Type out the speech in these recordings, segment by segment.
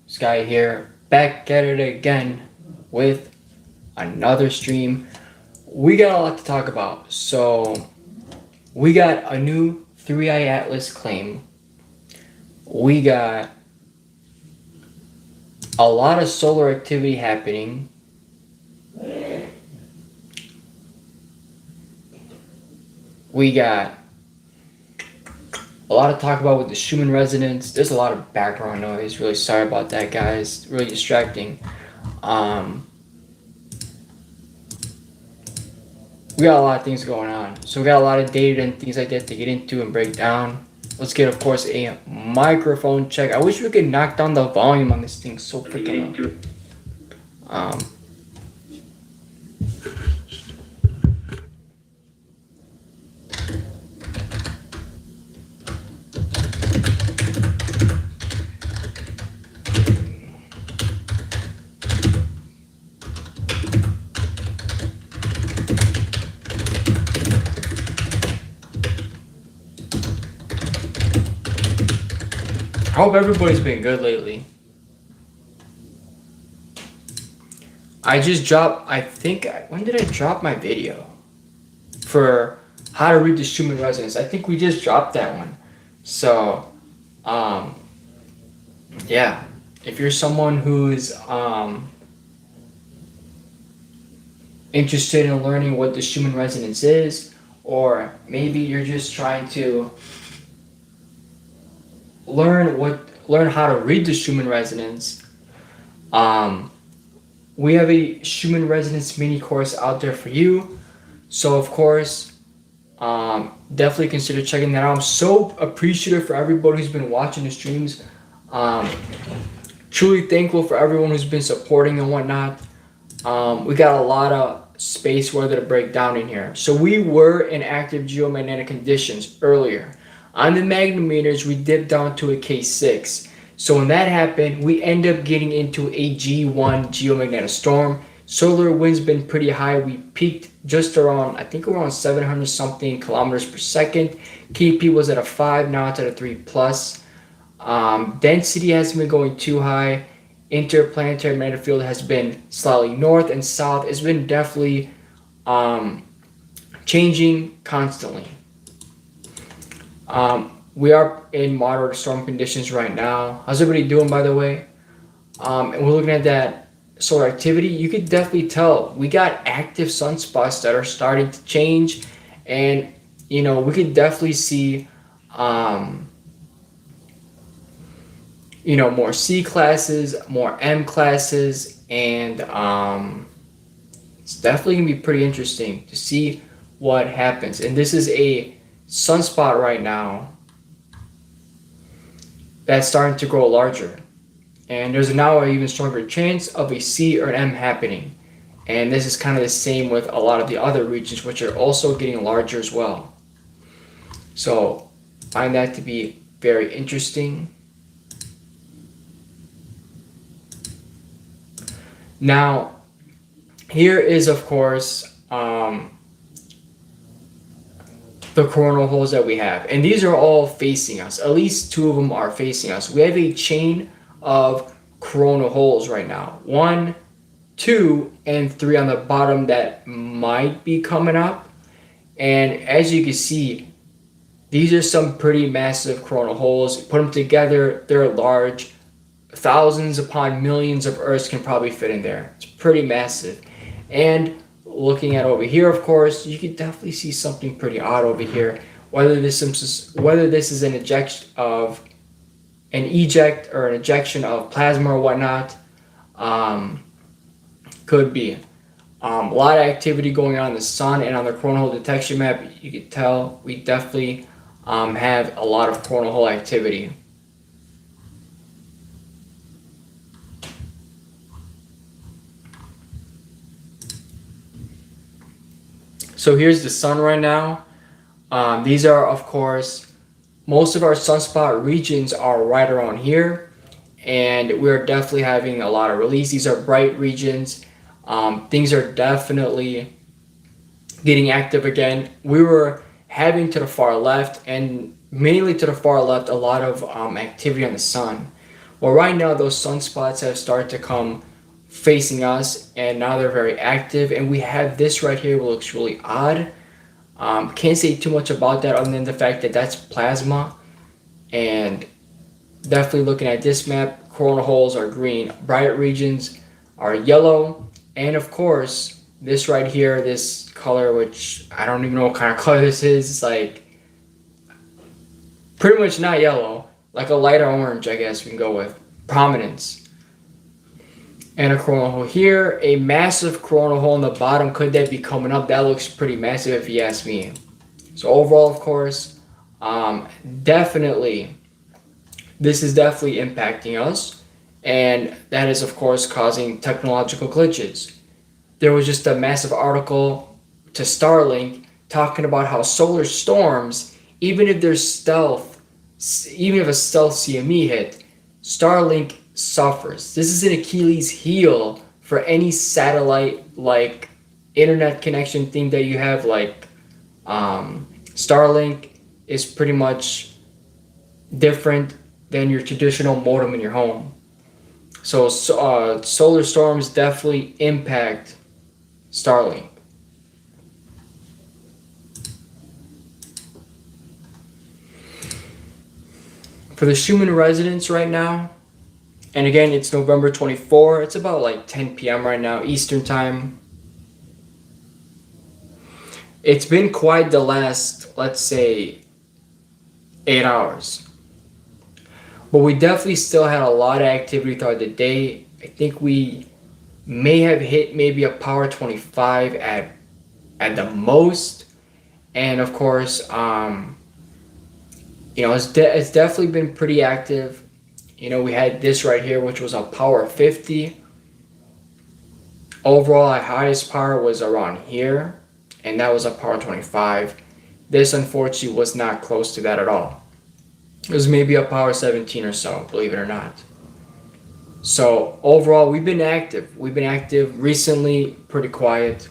Sky here, back at it again with another stream. We got a lot to talk about. So, we got a new 3i Atlas claim. We got a lot of solar activity happening. We got a lot to talk about with the Schumann resonance. There's a lot of background noise. Really sorry about that, guys. Really distracting. We got a lot of things going on. So we got a lot of data and things like that to get into and break down. Let's get, of course, a microphone check. I wish we could knock down the volume on this thing so freaking loud. I hope everybody's been good lately. I just dropped, when did I drop my video? For how to read the Schumann resonance. I think we just dropped that one. So, yeah. If you're someone who's interested in learning what the Schumann resonance is, or maybe you're just trying to learn how to read the Schumann resonance. We have a Schumann resonance mini course out there for you. So of course, definitely consider checking that out. I'm so appreciative for everybody who's been watching the streams. Truly thankful for everyone who's been supporting and whatnot. We got a lot of space weather to break down in here. So we were in active geomagnetic conditions earlier. On the magnetometers, we dipped down to a K6. So when that happened, we end up getting into a G1 geomagnetic storm. Solar wind's been pretty high. We peaked just around, I think around 700 something kilometers per second. KP was at a 5, now it's at a 3 plus. Density hasn't been going too high. Interplanetary magnetic field has been slightly north and south. It's been definitely changing constantly. We are in moderate storm conditions right now. How's everybody doing, by the way? And we're looking at that solar activity. You could definitely tell we got active sunspots that are starting to change, and we could definitely see more C classes, more M classes, and it's definitely gonna be pretty interesting to see what happens. And this is a sunspot right now that's starting to grow larger, and there's now an even stronger chance of a C or an M happening. And this is kind of the same with a lot of the other regions, which are also getting larger as well. So find that to be very interesting. Now, here is, of course, the coronal holes that we have. And these are all facing us. At least 2 of them are facing us. We have a chain of coronal holes right now. 1, 2, and 3 on the bottom that might be coming up. And as you can see, these are some pretty massive coronal holes. Put them together, they're large. Thousands upon millions of Earths can probably fit in there. It's pretty massive. And looking at over here, of course, you can definitely see something pretty odd over here. Whether this is an eject or an ejection of plasma or whatnot, could be. A lot of activity going on in the sun, and on the coronal hole detection map, you can tell we definitely have a lot of coronal hole activity. So here's the sun right now. These are, of course, most of our sunspot regions are right around here, and we're definitely having a lot of release. These are bright regions. Things are definitely getting active again. We were having to the far left, and mainly to the far left, a lot of activity on the sun. Well, right now those sunspots have started to come facing us, and now they're very active. And we have this right here, which looks really odd. Can't say too much about that other than the fact that that's plasma. And definitely looking at this map, coronal holes are green, bright regions are yellow, and of course, this right here, this color, which I don't even know what kind of color this is, it's like pretty much not yellow, like a lighter orange, I guess we can go with. Prominence. And a coronal hole here, a massive coronal hole in the bottom. Could that be coming up? That looks pretty massive if you ask me. So overall, of course, definitely, this is definitely impacting us. And that is, of course, causing technological glitches. There was just a massive article to Starlink talking about how solar storms, even if there's stealth, even if a stealth CME hit, Starlink suffers. This is an Achilles heel for any satellite like internet connection thing that you have. Like Starlink is pretty much different than your traditional modem in your home. So solar storms definitely impact Starlink. For the Schumann residents right now, and again, it's November 24. It's about like 10 p.m. right now, Eastern time. It's been quite the last, let's say, 8 hours. But we definitely still had a lot of activity throughout the day. I think we may have hit maybe a power 25 at the most. And of course, it's definitely been pretty active. We had this right here, which was a power 50. Overall, our highest power was around here, and that was a power 25. This, unfortunately, was not close to that at all. It was maybe a power 17 or so, believe it or not. So, overall, we've been active. We've been active recently, pretty quiet.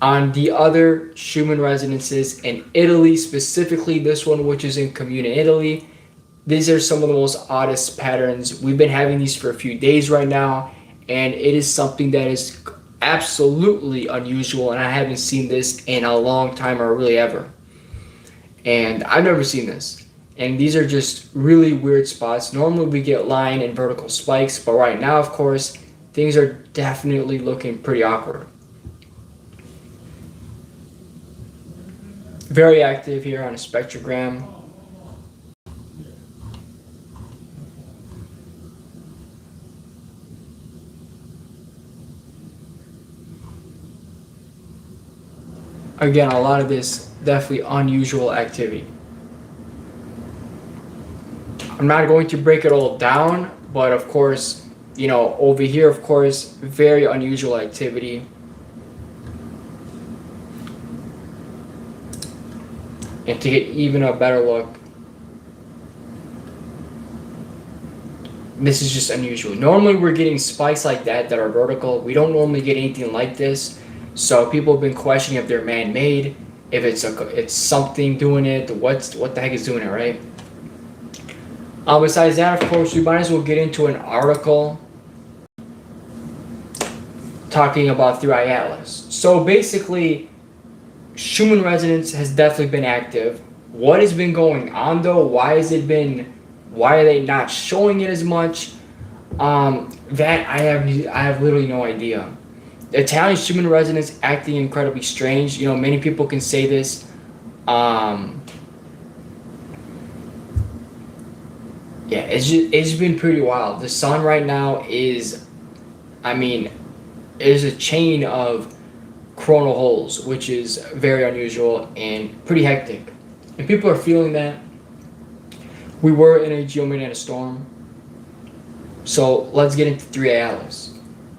On the other Schumann resonances in Italy, specifically this one, which is in Comune, Italy, these are some of the most oddest patterns. We've been having these for a few days right now, and it is something that is absolutely unusual, and I haven't seen this in a long time or really ever. And I've never seen this. And these are just really weird spots. Normally we get line and vertical spikes, but right now, of course, things are definitely looking pretty awkward. Very active here on a spectrogram. Again, a lot of this definitely unusual activity. I'm not going to break it all down, but of course, over here, of course, very unusual activity. And to get even a better look, this is just unusual. Normally we're getting spikes like that are vertical. We don't normally get anything like this. So people have been questioning if they're man-made, if it's something doing it, what the heck is doing it, right? Besides that, of course, we might as well get into an article talking about 3i Atlas. So basically, Schumann resonance has definitely been active. What has been going on though? Why are they not showing it as much? That I have literally no idea. The Italian Schumann resonance acting incredibly strange. Many people can say this. It's been pretty wild. The sun right now is a chain of coronal holes, which is very unusual and pretty hectic. And people are feeling that. We were in a geomagnetic storm. So let's get into 3i Atlas.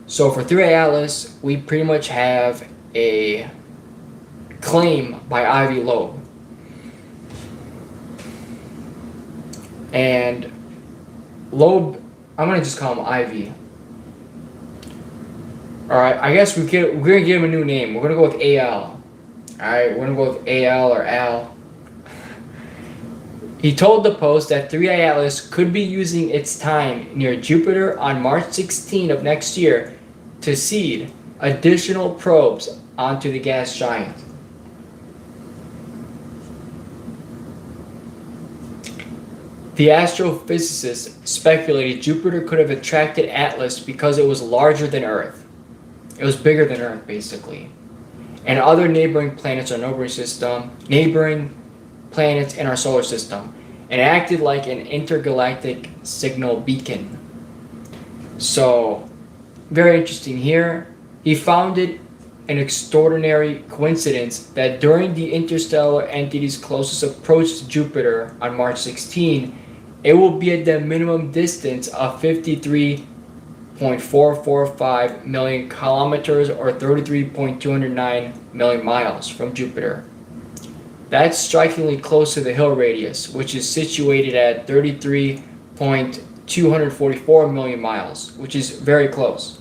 So for 3i Atlas, we pretty much have a claim by Ivy Loeb. And Loeb, I'm going to just call him Ivy. Alright, I guess we're going to give him a new name. We're going to go with AL. Alright, we're going to go with AL or Al. He told the Post that 3i Atlas could be using its time near Jupiter on March 16 of next year to seed additional probes onto the gas giant. The astrophysicists speculated Jupiter could have attracted Atlas because it was larger than Earth. It was bigger than Earth, basically. And other neighboring planets in our solar system, and acted like an intergalactic signal beacon. So, very interesting here. He found it an extraordinary coincidence that during the interstellar entity's closest approach to Jupiter on March 16, it will be at the minimum distance of 53.445 million kilometers or 33.209 million miles from Jupiter. That's strikingly close to the Hill radius, which is situated at 33.244 million miles, which is very close.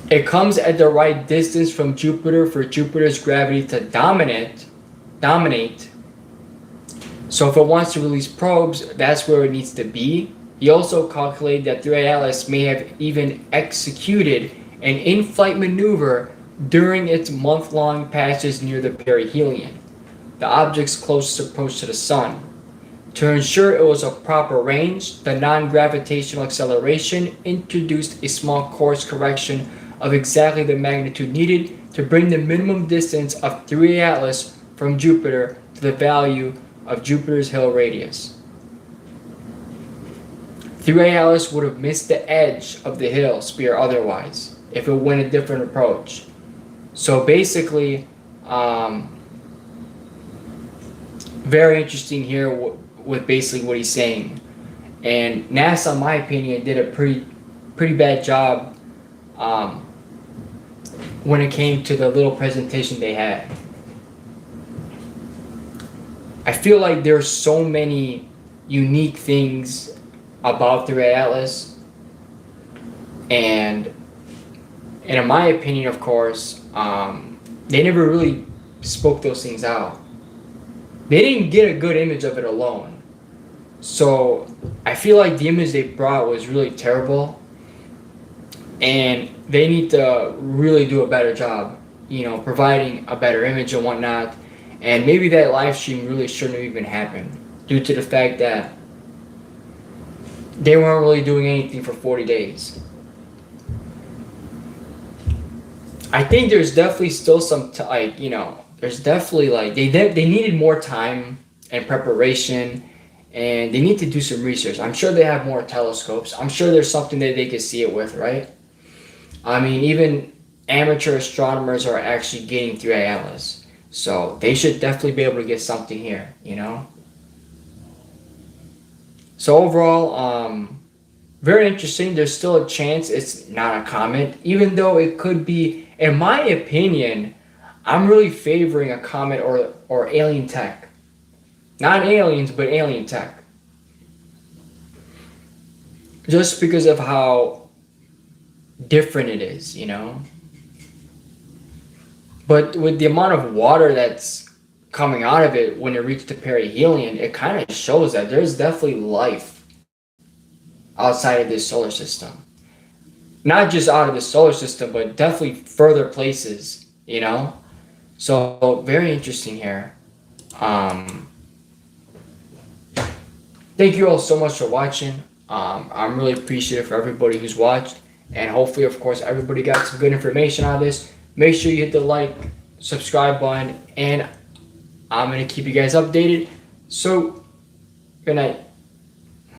It comes at the right distance from Jupiter for Jupiter's gravity to dominate. So if it wants to release probes, that's where it needs to be. He also calculated that 3i Atlas may have even executed an in-flight maneuver during its month-long passage near the perihelion, the object's closest approach to the Sun. To ensure it was a proper range, the non-gravitational acceleration introduced a small course correction of exactly the magnitude needed to bring the minimum distance of 3i Atlas from Jupiter to the value of Jupiter's Hill radius. 3i Atlas would have missed the edge of the Hill sphere otherwise if it went a different approach. So basically, very interesting here with basically what he's saying. And NASA, in my opinion, did a pretty bad job when it came to the little presentation they had. I feel like there's so many unique things about 3i Atlas, and in my opinion, of course, they never really spoke those things out. They didn't get a good image of it alone. So I feel like the image they brought was really terrible, and they need to really do a better job, providing a better image and whatnot. And maybe that live stream really shouldn't have even happened due to the fact that they weren't really doing anything for 40 days. I think there's definitely still some, there's definitely they needed more time and preparation, and they need to do some research. I'm sure they have more telescopes. I'm sure there's something that they could see it with, right? I mean, even amateur astronomers are actually getting 3i Atlas. So they should definitely be able to get something here, So overall, very interesting. There's still a chance it's not a comet, even though it could be. In my opinion, I'm really favoring a comet or alien tech. Not aliens, but alien tech. Just because of how different it is, But with the amount of water that's coming out of it when it reached the perihelion, it kind of shows that there's definitely life outside of this solar system. Not just out of the solar system, but definitely further places, So very interesting here. Thank you all so much for watching. I'm really appreciative for everybody who's watched. And hopefully, of course, everybody got some good information out of this. Make sure you hit the like, subscribe button, and I'm going to keep you guys updated. So, good night.